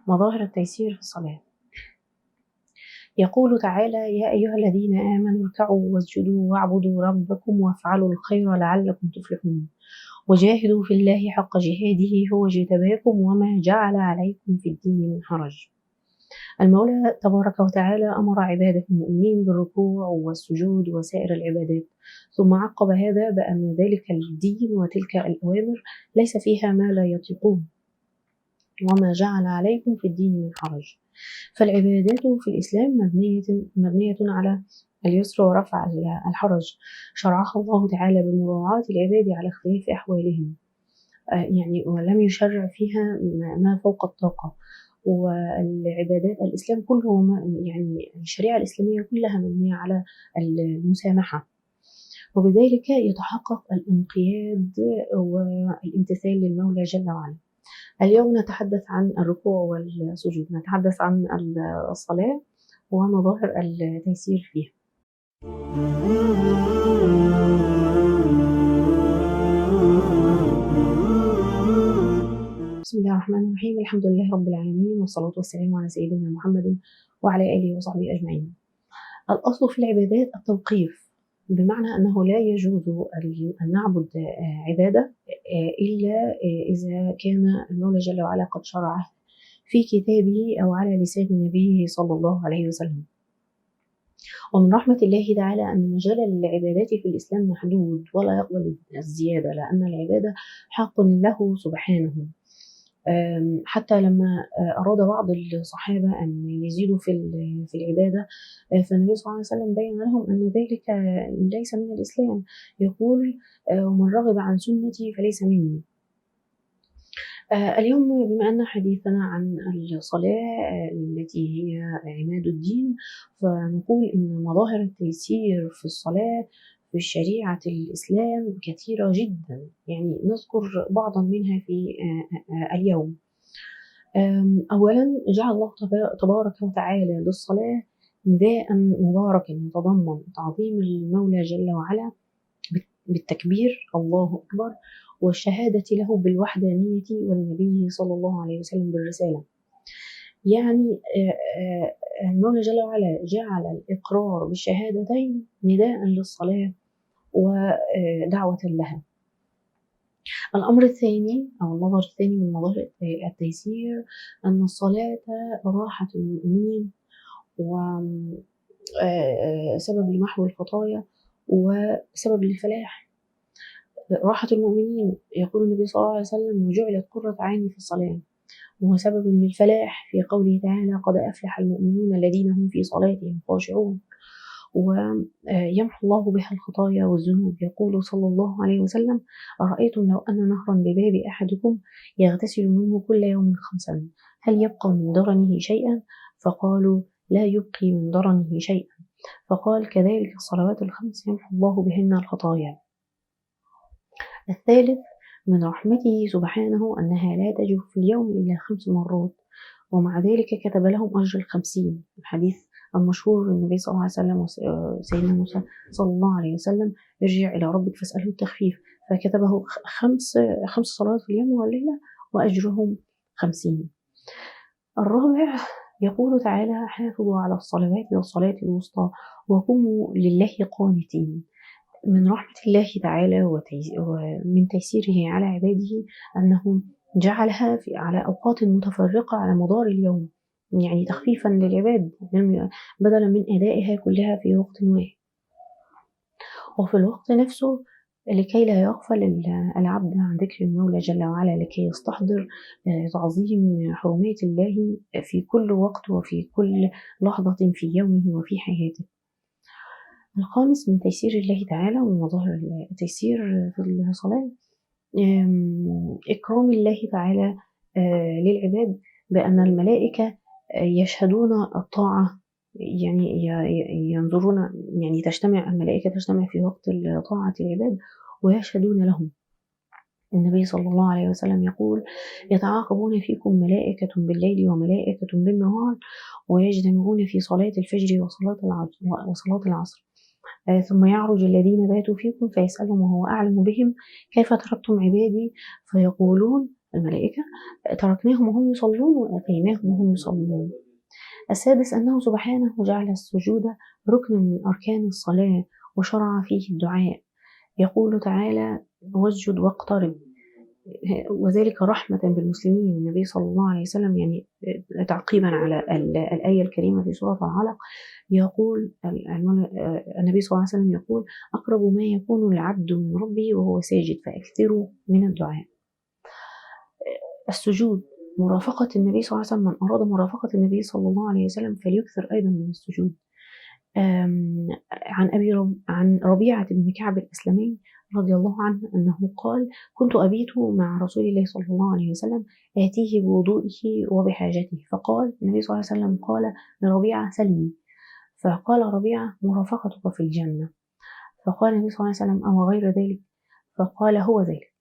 مظاهر التيسير في الصلاة. يقول تعالى: يا أيها الذين آمنوا اركعوا واسجدوا واعبدوا ربكم وافعلوا الخير لعلكم تفلحون وجاهدوا في الله حق جهاده هو اجتباكم وما جعل عليكم في الدين من حرج. المولى تبارك وتعالى أمر عباده المؤمنين بالركوع والسجود وسائر العبادات، ثم عقب هذا بأن ذلك الدين وتلك الأوامر ليس فيها ما لا يطيقون، وما جعل عليكم في الدين من حرج. فالعبادات في الإسلام مبنية على اليسر ورفع الحرج، شرعها الله تعالى بمراعاة العباد على اختلاف أحوالهم، يعني ولم يشرع فيها ما فوق الطاقة. والعبادات الإسلام كله يعني الشريعة الإسلامية كلها مبنية على المسامحة، وبذلك يتحقق الانقياد والامتثال للمولى جل وعلا. اليوم نتحدث عن الركوع والسجود، نتحدث عن الصلاة ومظاهر التيسير فيها. بسم الله الرحمن الرحيم، الحمد لله رب العالمين، والصلاة والسلام على سيدنا محمد وعلى آله وصحبه أجمعين. الأصل في العبادات التوقيف، بمعنى أنه لا يجوز أن نعبد عبادة إلا إذا كان المولى جل وعلا قد شرعه في كتابه أو على لسان نبيه صلى الله عليه وسلم. ومن رحمة الله تعالى أن مجال العبادات في الإسلام محدود ولا يقبل الزيادة، لأن العبادة حق له سبحانه. حتى لما أراد بعض الصحابة أن يزيدوا في العبادة، فالنبي صلى الله عليه وسلم بين لهم أن ذلك ليس من الإسلام. يقول: ومن رغب عن سنتي فليس مني. اليوم بما أن حديثنا عن الصلاة التي هي عماد الدين، فنقول إن مظاهر التيسير في الصلاة في شريعة الإسلام كثيرة جدا، يعني نذكر بعضا منها في اليوم. أولا جعل الله تبارك وتعالى للصلاة نداء مباركا يتضمن تعظيم المولى جل وعلا بالتكبير الله أكبر، والشهادة له بالوحدانية ولنبيه صلى الله عليه وسلم بالرسالة. يعني المولى جل وعلا جعل الإقرار بالشهادتين نداء للصلاة ودعوة لها. الأمر الثاني أو المظهر الثاني من مظاهر التيسير أن الصلاة راحة المؤمنين وسبب لمحو الخطايا وسبب للفلاح. راحة المؤمنين، يقول النبي صلى الله عليه وسلم: وجعلت قرة عيني في الصلاة. وهو سبب للفلاح في قوله تعالى: قد أفلح المؤمنون الذين هم في صلاتهم خاشعون. ويمحو الله بها الخطايا والذنوب. يقول صلى الله عليه وسلم: أرأيتم لو أن نهرا بباب أحدكم يغتسل منه كل يوم 5 هل يبقى من درنه شيئا؟ فقالوا: لا يبقي من درنه شيئا. فقال: كذلك الصلوات ال5 يمحو الله بهن الخطايا. الثالث من رحمته سبحانه أنها لا تجب في اليوم إلا 5 مرات، ومع ذلك كتب لهم أجر 50. الحديث المشهور النبي صلى الله عليه وسلم وسيدنا موسى صلى الله عليه وسلم: ارجع إلى ربك فاسأله التخفيف، فكتبه 5 صلوات في اليوم والليلة وأجرهم 50. الرابع يقول تعالى: حافظوا على الصلوات والصلاة الوسطى وقوموا لله قانتين. من رحمة الله تعالى ومن تيسيره على عباده أنه جعلها على أوقات متفرقة على مدار اليوم، يعني تخفيفا للعباد بدلا من أدائها كلها في وقت واحد. وفي الوقت نفسه لكي لا يغفل العبد عن ذكر المولى جل وعلا، لكي يستحضر تعظيم حرمات الله في كل وقت وفي كل لحظة في يومه وفي حياته. الخامس من تيسير الله تعالى ومن مظاهر التيسير في الصلاة إكرام الله تعالى للعباد بأن الملائكة يشهدون الطاعة، يعني ينظرون، يعني الملائكة تجتمع في وقت طاعة العباد ويشهدون لهم. النبي صلى الله عليه وسلم يقول: يتعاقبون فيكم ملائكة بالليل وملائكة بالنهار ويجتمعون في صلاة الفجر وصلاة العصر. ثم يعرج الذين باتوا فيكم فيسألهم وهو أعلم بهم: كيف تركتم عبادي؟ فيقولون: الملائكة تركناهم وهم يصلون وآتيناهم وهم يصلون. السادس أنه سبحانه جعل السجود ركن من أركان الصلاة وشرع فيه الدعاء، يقول تعالى: واسجد واقترب، وذلك رحمة بالمسلمين. النبي صلى الله عليه وسلم يعني تعقيبا على الآية الكريمة في سورة العلق يقول النبي صلى الله عليه وسلم يقول: أقرب ما يكون العبد من ربه وهو ساجد فأكثروا من الدعاء. السجود مرافقة النبي صلى الله عليه وسلم، من أراد مرافقة النبي صلى الله عليه وسلم فليكثر أيضا من السجود. عن ربيعة بن كعب الإسلامي رضي الله عنه أنه قال: كنت أبيت مع رسول الله صلى الله عليه وسلم آتيه بوضوئه وبحاجته، فقال النبي صلى الله عليه وسلم قال لربيعة: سلني. فقال ربيعة: مرافقتك في الجنة. فقال النبي صلى الله عليه وسلم: أو غير ذلك؟ فقال: هو ذلك.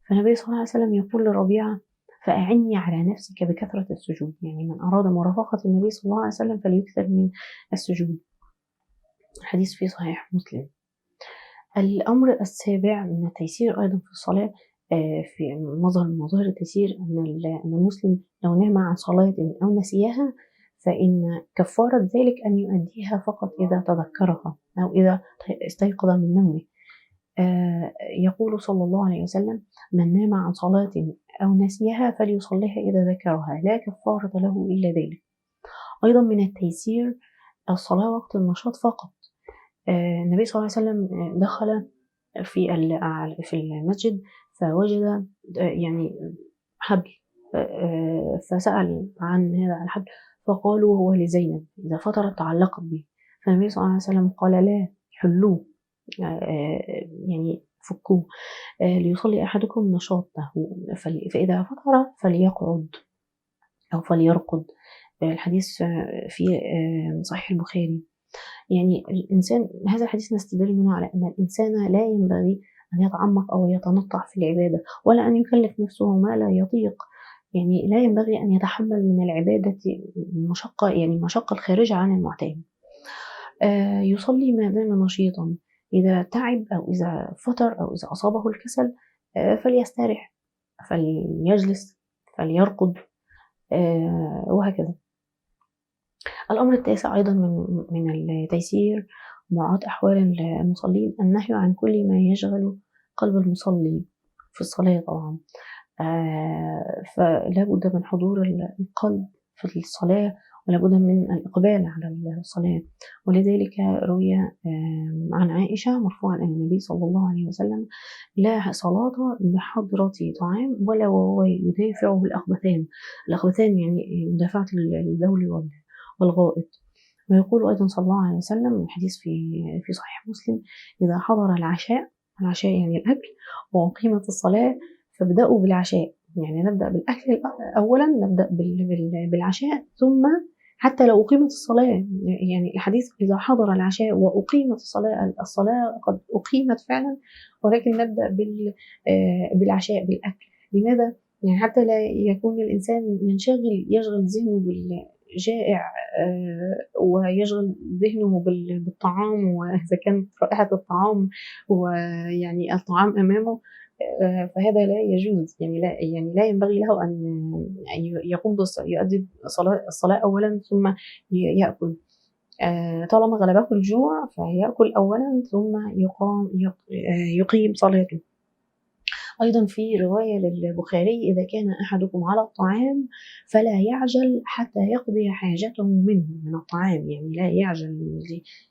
فالنبي صلى الله عليه وسلم يقول لربيعة: فأعني على نفسك بكثرة السجود، يعني من أراد مرافقة النبي صلى الله عليه وسلم فليكثر من السجود. الحديث في صحيح مسلم. الأمر السابع من التيسير أيضا في الصلاة، في مظهر من مظاهر التيسير أن المسلم لو نام عن صلاة أو نسيها فإن كفارة ذلك أن يؤديها فقط إذا تذكرها أو إذا استيقظ من نومه. يقول صلى الله عليه وسلم: من نام عن صلاة أو نسيها فليصليها إذا ذكرها، لا كفارة له إلا ذلك. أيضا من التيسير الصلاة وقت النشاط فقط. النبي صلى الله عليه وسلم دخل في المسجد فوجد يعني حبل، فسأل عن هذا الحبل فقالوا: هو لزينب، إذا فطرت تعلقت به. فالنبي صلى الله عليه وسلم قال: لا، حلوه، يعني فكوه، ليصلي أحدكم نشاطه، فإذا فطر فليقعد أو فليرقد. الحديث في صحيح البخاري. يعني الإنسان، هذا الحديث نستدل منه على أن الإنسان لا ينبغي أن يتعمق أو يتنطع في العبادة ولا أن يكلف نفسه ما لا يطيق. يعني لا ينبغي أن يتحمل من العبادة مشقة، يعني مشقة الخارجة عن المعتاد. يصلي ما دام نشيطا، إذا تعب أو إذا فطر أو إذا أصابه الكسل فليسترح، فليجلس، فليرقد، وهكذا. الأمر التاسع أيضا من التيسير مراعاة أحوال المصلين، النهي عن كل ما يشغل قلب المصلي في الصلاة طبعا. فلا بد من حضور القلب في الصلاة ولا بد من الإقبال على الصلاة. ولذلك روي عن عائشة مرفوعا إلى النبي صلى الله عليه وسلم: لا صلاة بحضرة طعام ولا وهو يدافعه الأخبثان. الأخبثان يعني مدافعة البول والغائط. ويقول أيضا صلى الله عليه وسلم من حديث في صحيح مسلم: إذا حضر العشاء يعني الأكل وأقيمت الصلاة فابدأوا بالعشاء، يعني نبدأ بالأكل أولا، نبدأ بالعشاء ثم حتى لو أقيمت الصلاة. يعني الحديث إذا حضر العشاء وأقيمت الصلاة قد أقيمت فعلا، ولكن نبدأ بالعشاء بالأكل. لماذا؟ يعني حتى لا يكون الإنسان يشغل ذهنه بالجائع ويشغل ذهنه بالطعام، وإذا كانت رائحة الطعام ويعني الطعام أمامه فهذا لا يجوز. يعني لا ينبغي له أن يقوم يؤدي الصلاة أولا ثم يأكل. طالما غلبه الجوع فيأكل أولا ثم يقيم صلاته. أيضا في رواية للبخاري: إذا كان أحدكم على الطعام فلا يعجل حتى يقضي حاجته منه من الطعام، يعني لا يعجل،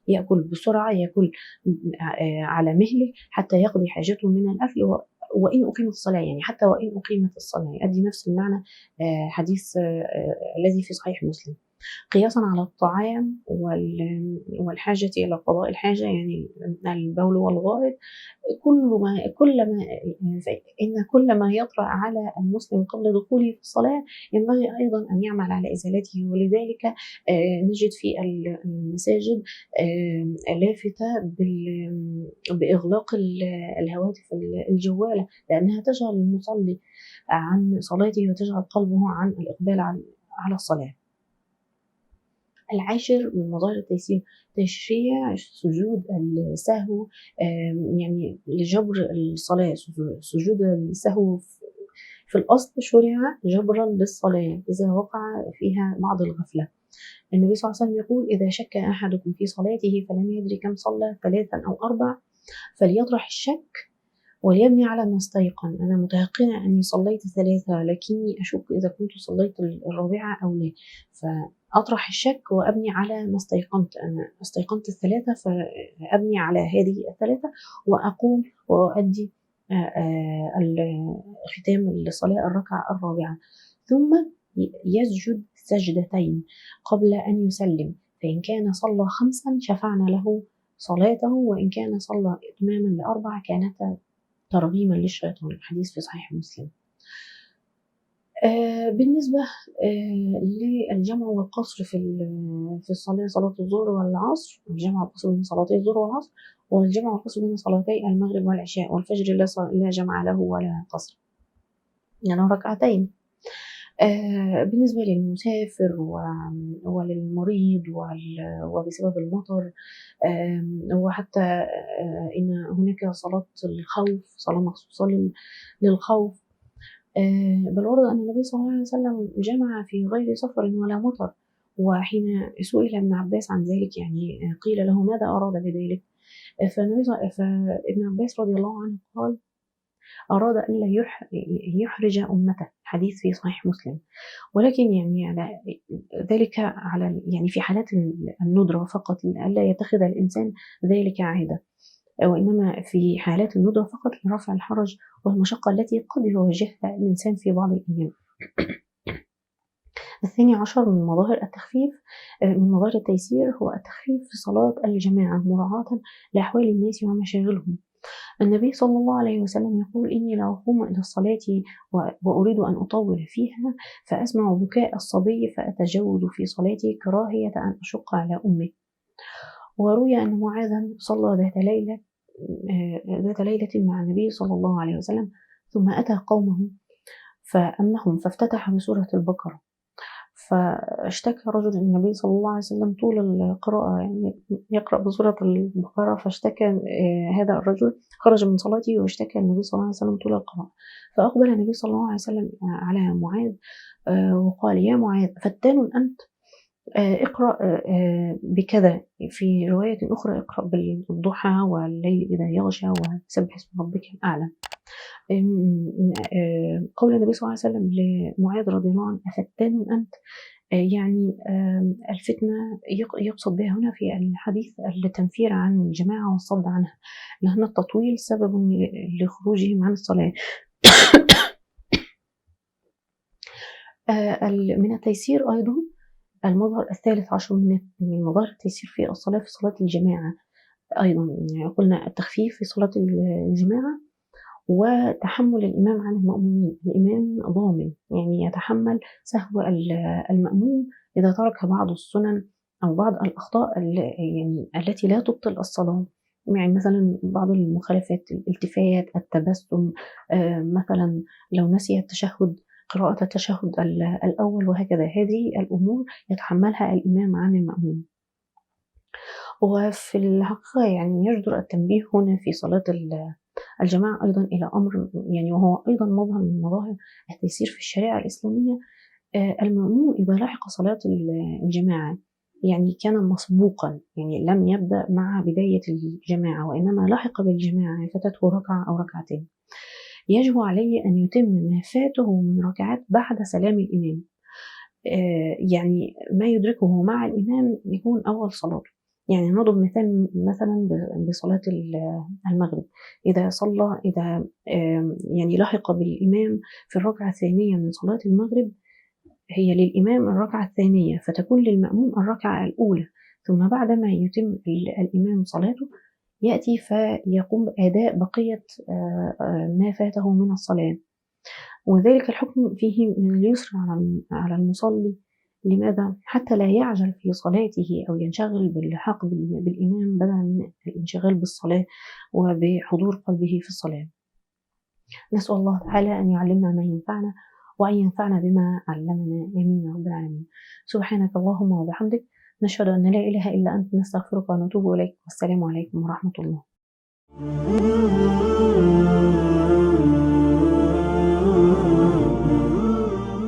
يأكل بسرعة، يأكل على مهله حتى يقضي حاجته من الأكل. وإن أقيمت الصلاة، يعني حتى وإن أقيمت الصلاة يؤدي نفس المعنى حديث الذي في صحيح مسلم. قياسا على الطعام والحاجة إلى قضاء الحاجة، يعني البول والغائط، كل ما يطرأ على المسلم قبل دخوله في الصلاة ينبغي أيضا أن يعمل على إزالته. ولذلك نجد في المساجد لافتة بإغلاق الهواتف الجوالة، لأنها تشغل المصلي عن صلاته وتجعل قلبه عن الإقبال على الصلاة. العاشر من مظاهر التيسير تشريع سجود السهو، يعني لجبر الصلاة. سجود السهو في الأصل شرع جبرا للصلاة إذا وقع فيها بعض الغفلة. النبي صلى الله عليه وسلم يقول: إذا شك أحدكم في صلاته فلم يدري كم صلى 3 أو 4 فليطرح الشك وليبني على ما استيقن. أنا متيقنة أني صليت 3 لكني أشك إذا كنت صليت الرابعة أو لا، فأطرح الشك وأبني على ما استيقنت. أنا استيقنت 3 فأبني على هذه 3 وأقوم وأؤدي ختام الصلاة الركعة الرابعة، ثم يسجد سجدتين قبل أن يسلم، فإن كان صلى 5 شفعنا له صلاته، وإن كان صلى إتماما ل4 كانتا ترغيما للشيطان. الحديث في صحيح مسلم. بالنسبة للجمع والقصر في الصلاة، صلاة الظهر والعصر، الجمع والقصر بين صلاتي الظهر والعصر، والجمع والقصر بين صلاتي المغرب والعشاء والفجر لا جمع له ولا قصر، يعني ركعتين. بالنسبة للمسافر وللمريض وبسبب المطر، وحتى إن هناك صلاة الخوف، صلاة مخصوصة للخوف. بل ورد أن النبي صلى الله عليه وسلم جمع في غير سفر ولا مطر، وحين سئل ابن عباس عن ذلك يعني قيل له: ماذا أراد بذلك؟ فابن عباس رضي الله عنه قال: أراد ألا يحرج أمته. حديث في صحيح مسلم. ولكن يعني على ذلك على يعني في حالات الندرة فقط، ألا يتخذ الإنسان ذلك عادة، وإنما في حالات الندرة فقط لرفع الحرج والمشقة التي قد يواجهها الإنسان في بعض الأيام. الثاني عشر من مظاهر التخفيف، من مظاهر التيسير، هو التخفيف في صلاة الجماعة مراعاة لأحوال الناس ومشاغلهم. النبي صلى الله عليه وسلم يقول: إني لأقوم إلى الصلاة وأريد أن أطول فيها فأسمع بكاء الصبي فأتجوز في صلاتي كراهية أن أشق على أمه. وروي أن معاذا صلى ذات ليلة مع النبي صلى الله عليه وسلم، ثم أتى قومه فأمهم فافتتح بسورة البقرة، فاشتكى رجل النبي صلى الله عليه وسلم طول القراءة، يعني يقرأ بسورة البقرة، فاشتكى هذا الرجل، خرج من صلاته واشتكى النبي صلى الله عليه وسلم طول القراءة. فأقبل النبي صلى الله عليه وسلم على معاذ وقال: يا معاذ، فتان أنت؟ اقرأ بكذا. في رواية أخرى: اقرأ بالضحى والليل إذا يغشى وسبح اسم ربك الأعلى. قول النبي صلى الله عليه وسلم لمعاذ رضي الله عنه: أفتان أنت؟ يعني الفتنة يقصد بها هنا في الحديث التنفير عن الجماعة والصد عنها، لأن التطويل سبب لخروجهم عن الصلاة. من التيسير أيضا المظهر الثالث عشر من مظاهر التيسير في الصلاة، في صلاة الجماعة أيضا، يعني قلنا التخفيف في صلاة الجماعة وتحمل الإمام عن المأمومين. الإمام ضامن، يعني يتحمل سهو المأموم إذا ترك بعض السنن أو بعض الأخطاء يعني التي لا تبطل الصلاة، يعني مثلا بعض المخالفات، الالتفات، التبسم، مثلا لو نسي التشهد، قراءة التشهد الأول، وهكذا. هذه الأمور يتحملها الإمام عن المأموم. وفي الحقيقة يعني يجدر التنبيه هنا في صلاة الجماعة أيضا إلى أمر، يعني وهو أيضا مظهر من مظاهر التيسير في الشريعة الإسلامية. المأموم إذا لحق صلاة الجماعة، يعني كان مسبوقا، يعني لم يبدأ مع بداية الجماعة وإنما لحق بالجماعة فاتته ركعة أو ركعتين، يجب عليه أن يتم ما فاته من ركعات بعد سلام الإمام. يعني ما يدركه مع الإمام يكون أول صلاته. يعني نضرب مثال مثلا بصلاة المغرب، إذا يعني لحق بالإمام في الركعة الثانية من صلاة المغرب، هي للإمام الركعة الثانية فتكون للمأموم الركعة الأولى، ثم بعدما يتم الإمام صلاته يأتي فيقوم بأداء بقية ما فاته من الصلاة. وذلك الحكم فيه من اليسر على المصلي. لماذا؟ حتى لا يعجل في صلاته أو ينشغل باللحاق بالإمام بدلا من الانشغال بالصلاة وبحضور قلبه في الصلاة. نسأل الله تعالى أن يعلمنا ما ينفعنا وأن ينفعنا بما علمنا. آمين يا رب العالمين. سبحانك اللهم وبحمدك، نشهد أن لا إله إلا أنت، نستغفرك ونتوب إليك، والسلام عليكم ورحمة الله.